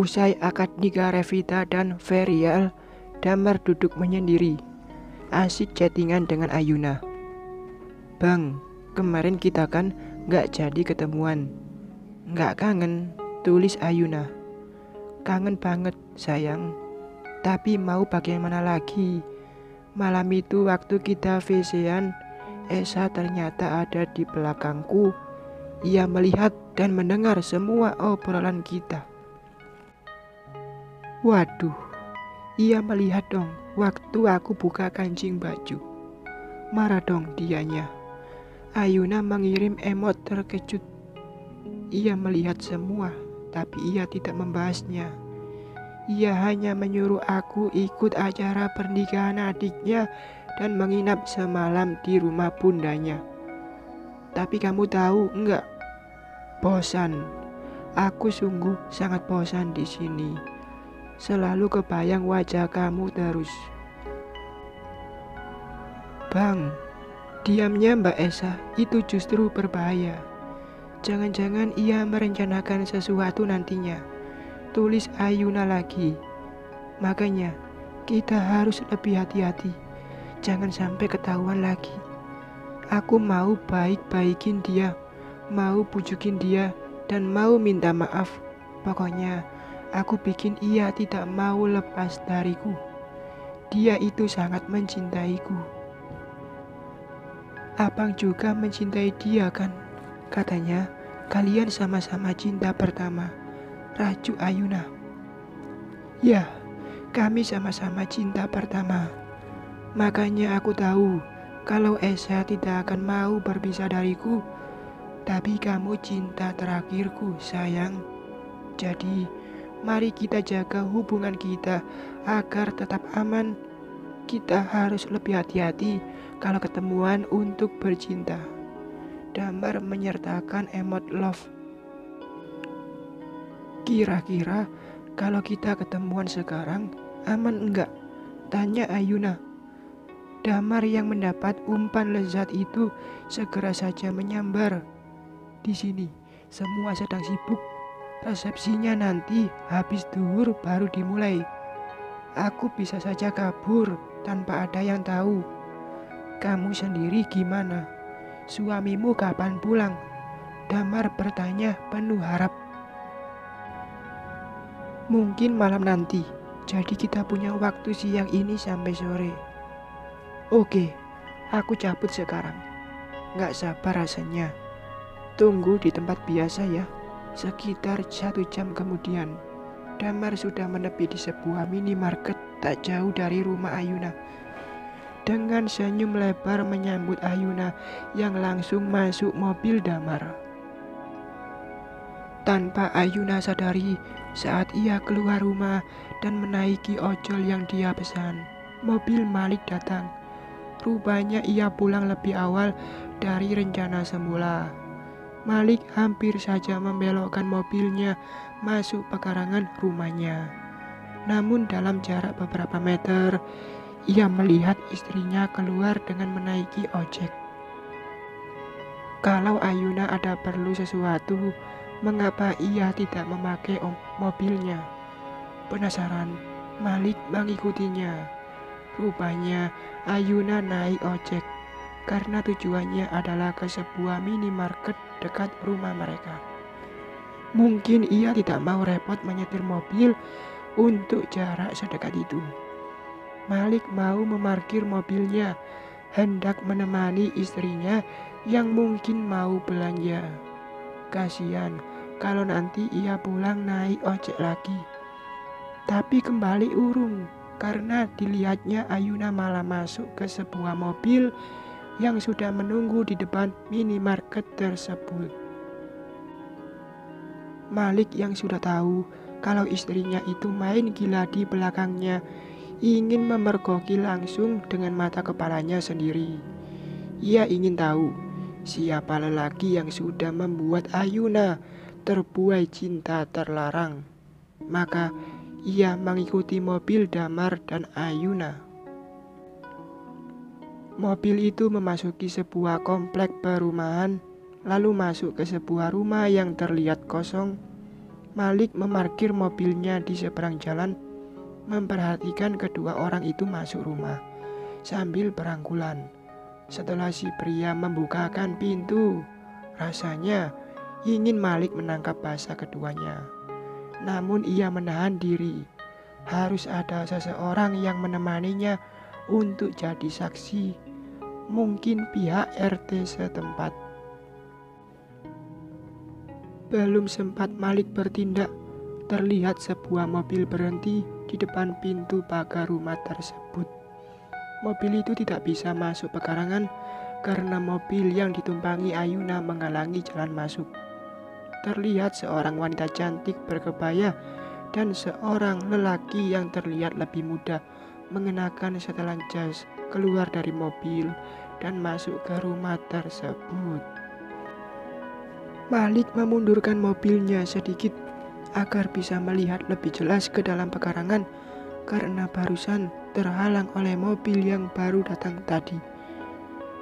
Usai akad nikah Revita dan Ferial, Damar duduk menyendiri, asik chattingan dengan Ayuna. "Bang, kemarin kita kan gak jadi ketemuan. Gak kangen?" tulis Ayuna. "Kangen banget sayang, tapi mau bagaimana lagi. Malam itu waktu kita WC-an, Esa ternyata ada di belakangku. Ia melihat dan mendengar semua obrolan kita." "Waduh, ia melihat dong waktu aku buka kancing baju. Marah dong dianya." Ayuna mengirim emot terkejut. Ia melihat semua, tapi ia tidak membahasnya. Ia hanya menyuruh aku ikut acara pernikahan adiknya dan menginap semalam di rumah bundanya. Tapi kamu tahu enggak? Bosan. Aku sungguh sangat bosan di sini. Selalu kebayang wajah kamu terus. Bang, diamnya Mbak Esa itu justru berbahaya. Jangan-jangan ia merencanakan sesuatu nantinya, tulis Ayuna lagi. Makanya kita harus lebih hati-hati. Jangan sampai ketahuan lagi. Aku mau baik-baikin dia, mau pujukin dia, dan mau minta maaf. Pokoknya aku bikin ia tidak mau lepas dariku. Dia itu sangat mencintaiku. Abang juga mencintai dia kan? Katanya kalian sama-sama cinta pertama, rajuk Ayuna. Ya, kami sama-sama cinta pertama. Makanya aku tahu kalau Esa tidak akan mau berpisah dariku. Tapi kamu cinta terakhirku sayang. Jadi mari kita jaga hubungan kita agar tetap aman. Kita harus lebih hati-hati kalau ketemuan untuk bercinta. Damar menyertakan emot love. Kira-kira kalau kita ketemuan sekarang aman enggak? Tanya Ayuna. Damar yang mendapat umpan lezat itu segera saja menyambar. Di sini semua sedang sibuk. Resepsinya nanti habis zuhur baru dimulai. Aku bisa saja kabur tanpa ada yang tahu. Kamu sendiri gimana? Suamimu kapan pulang? Damar bertanya penuh harap. Mungkin malam nanti. Jadi kita punya waktu siang ini sampai sore. Oke, aku cabut sekarang. Gak sabar rasanya. Tunggu di tempat biasa ya. Sekitar 1 jam kemudian, Damar sudah menepi di sebuah minimarket tak jauh dari rumah Ayuna. Dengan senyum lebar menyambut Ayuna yang langsung masuk mobil Damar. Tanpa Ayuna sadari, saat ia keluar rumah dan menaiki ojol yang dia pesan, mobil Malik datang. Rupanya ia pulang lebih awal dari rencana semula. Malik hampir saja membelokkan mobilnya masuk pekarangan rumahnya. Namun dalam jarak beberapa meter, ia melihat istrinya keluar dengan menaiki ojek. Kalau Ayuna ada perlu sesuatu, mengapa ia tidak memakai mobilnya? Penasaran, Malik mengikutinya. Rupanya Ayuna naik ojek karena tujuannya adalah ke sebuah minimarket dekat rumah mereka. Mungkin ia tidak mau repot menyetir mobil untuk jarak sedekat itu. Malik mau memarkir mobilnya, hendak menemani istrinya yang mungkin mau belanja. Kasihan kalau nanti ia pulang naik ojek lagi. Tapi kembali urung karena dilihatnya Ayuna malah masuk ke sebuah mobil yang sudah menunggu di depan minimarket tersebut. Malik yang sudah tahu kalau istrinya itu main gila di belakangnya, ingin memergoki langsung dengan mata kepalanya sendiri. Ia ingin tahu siapa lelaki yang sudah membuat Ayuna terbuai cinta terlarang. Maka ia mengikuti mobil Damar dan Ayuna. Mobil itu memasuki sebuah komplek perumahan, lalu masuk ke sebuah rumah yang terlihat kosong. Malik memarkir mobilnya di seberang jalan, memperhatikan kedua orang itu masuk rumah sambil berangkulan. Setelah si pria membukakan pintu, rasanya ingin Malik menangkap basah keduanya. Namun ia menahan diri. Harus ada seseorang yang menemaninya untuk jadi saksi. Mungkin pihak RT setempat. Belum sempat Malik bertindak, terlihat sebuah mobil berhenti di depan pintu pagar rumah tersebut. Mobil itu tidak bisa masuk pekarangan karena mobil yang ditumpangi Ayuna menghalangi jalan masuk. Terlihat seorang wanita cantik berkebaya dan seorang lelaki yang terlihat lebih muda mengenakan setelan jas keluar dari mobil dan masuk ke rumah tersebut. Malik memundurkan mobilnya sedikit agar bisa melihat lebih jelas ke dalam pekarangan karena barusan terhalang oleh mobil yang baru datang tadi.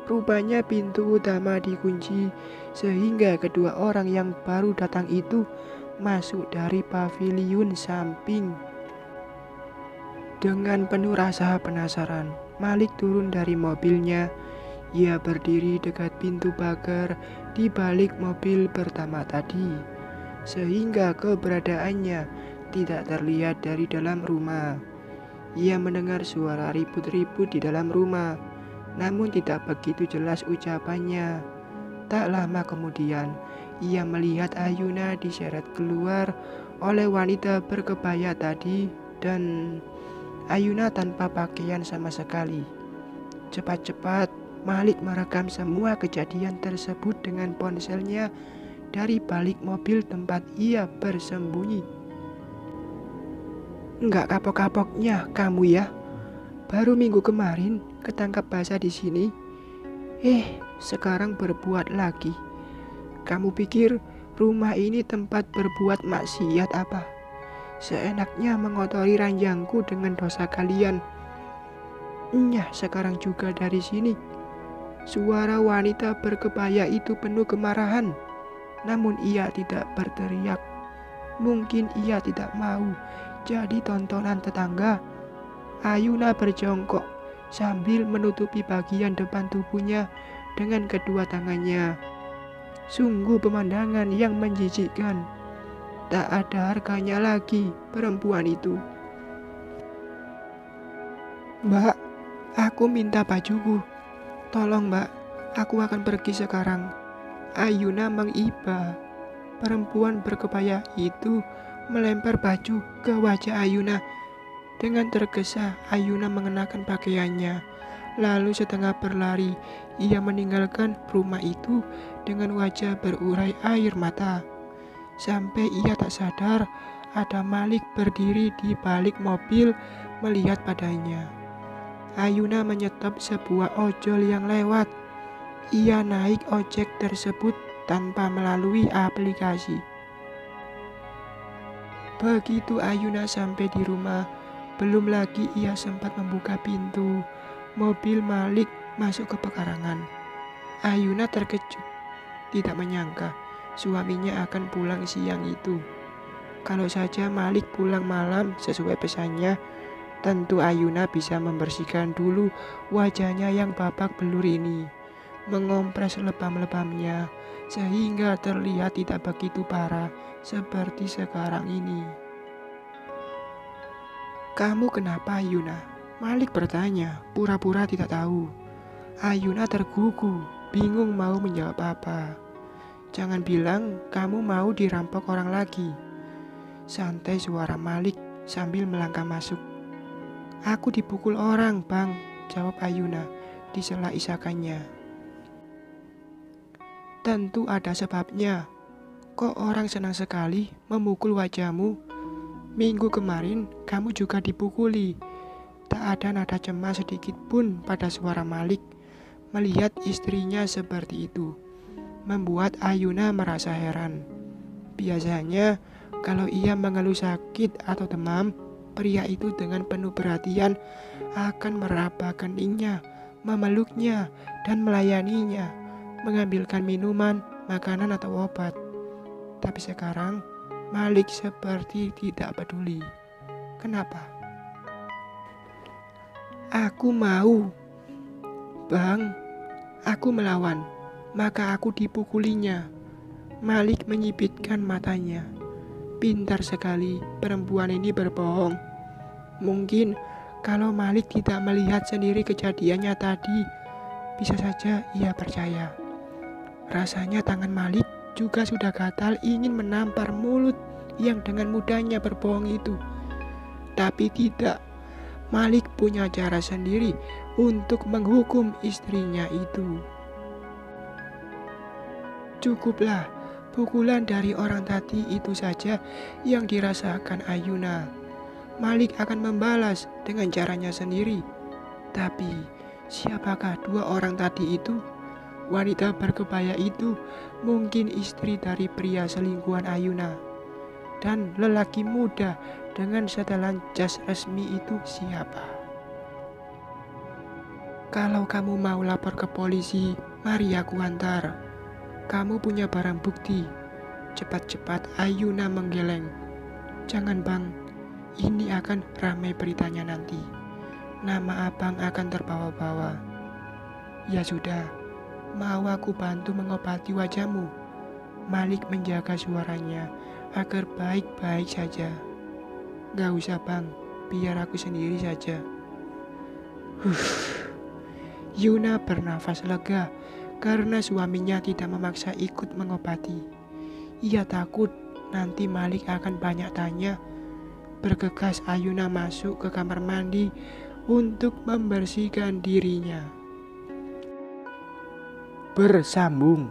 Rupanya pintu utama dikunci sehingga kedua orang yang baru datang itu masuk dari paviliun samping. Dengan penuh rasa penasaran, Malik turun dari mobilnya. Ia berdiri dekat pintu pagar di balik mobil pertama tadi, sehingga keberadaannya tidak terlihat dari dalam rumah. Ia mendengar suara ribut-ribut di dalam rumah, namun tidak begitu jelas ucapannya. Tak lama kemudian, ia melihat Ayuna diseret keluar oleh wanita berkebaya tadi dan Ayuna tanpa pakaian sama sekali. Cepat-cepat Malik merekam semua kejadian tersebut dengan ponselnya dari balik mobil tempat ia bersembunyi. Enggak kapok-kapoknya kamu ya. Baru minggu kemarin ketangkap basah di sini. Sekarang berbuat lagi. Kamu pikir rumah ini tempat berbuat maksiat apa? Seenaknya mengotori ranjangku dengan dosa kalian. Nyah, sekarang juga dari sini. Suara wanita berkebaya itu penuh kemarahan. Namun ia tidak berteriak. Mungkin ia tidak mau jadi tontonan tetangga. Ayuna berjongkok sambil menutupi bagian depan tubuhnya dengan kedua tangannya. Sungguh pemandangan yang menjijikkan. Tak ada harganya lagi perempuan itu. Mbak, aku minta bajuku. Tolong mbak, aku akan pergi sekarang. Ayuna mengiba. Perempuan berkebaya itu melempar baju ke wajah Ayuna. Dengan tergesa, Ayuna mengenakan pakaiannya. Lalu setengah berlari, ia meninggalkan rumah itu dengan wajah berurai air mata. Sampai ia tak sadar, ada Malik berdiri di balik mobil melihat padanya. Ayuna menyetop sebuah ojol yang lewat. Ia naik ojek tersebut tanpa melalui aplikasi. Begitu Ayuna sampai di rumah, belum lagi ia sempat membuka pintu, mobil Malik masuk ke pekarangan. Ayuna terkejut, tidak menyangka suaminya akan pulang siang itu. Kalau saja Malik pulang malam sesuai pesannya, tentu Ayuna bisa membersihkan dulu wajahnya yang babak belur ini, mengompres lebam-lebamnya sehingga terlihat tidak begitu parah seperti sekarang ini. Kamu kenapa Ayuna? Malik bertanya, pura-pura tidak tahu. Ayuna tergugu, bingung mau menjawab apa. Jangan bilang kamu mau dirampok orang lagi. Santai suara Malik sambil melangkah masuk. Aku dipukul orang bang, jawab Ayuna di sela isakannya. Tentu ada sebabnya. Kok orang senang sekali memukul wajahmu? Minggu kemarin kamu juga dipukuli. Tak ada nada cemas sedikit pun pada suara Malik. Melihat istrinya seperti itu membuat Ayuna merasa heran. Biasanya kalau ia mengeluh sakit atau demam, pria itu dengan penuh perhatian akan meraba keningnya, memeluknya dan melayaninya, mengambilkan minuman, makanan atau obat. Tapi sekarang Malik seperti tidak peduli. Kenapa? Aku mau. Bang, aku melawan. Maka aku dipukulinya. Malik menyipitkan matanya. Pintar sekali perempuan ini berbohong. Mungkin kalau Malik tidak melihat sendiri kejadiannya tadi, bisa saja ia percaya. Rasanya tangan Malik juga sudah gatal ingin menampar mulut yang dengan mudahnya berbohong itu. Tapi tidak, Malik punya cara sendiri untuk menghukum istrinya itu. Cukuplah pukulan dari orang tadi itu saja yang dirasakan Ayuna. Malik akan membalas dengan caranya sendiri. Tapi siapakah dua orang tadi itu? Wanita berkebaya itu mungkin istri dari pria selingkuhan Ayuna. Dan lelaki muda dengan setelan jas resmi itu siapa? Kalau kamu mau lapor ke polisi, mari aku antar. Kamu punya barang bukti. Cepat-cepat Ayuna menggeleng. Jangan bang, ini akan ramai beritanya nanti. Nama abang akan terbawa-bawa. Ya sudah, mau aku bantu mengobati wajahmu? Malik menjaga suaranya agar baik-baik saja. Gak usah bang, biar aku sendiri saja. Yuna bernafas lega karena suaminya tidak memaksa ikut mengobati. Ia takut nanti Malik akan banyak tanya. Bergegas Ayuna masuk ke kamar mandi untuk membersihkan dirinya. Bersambung.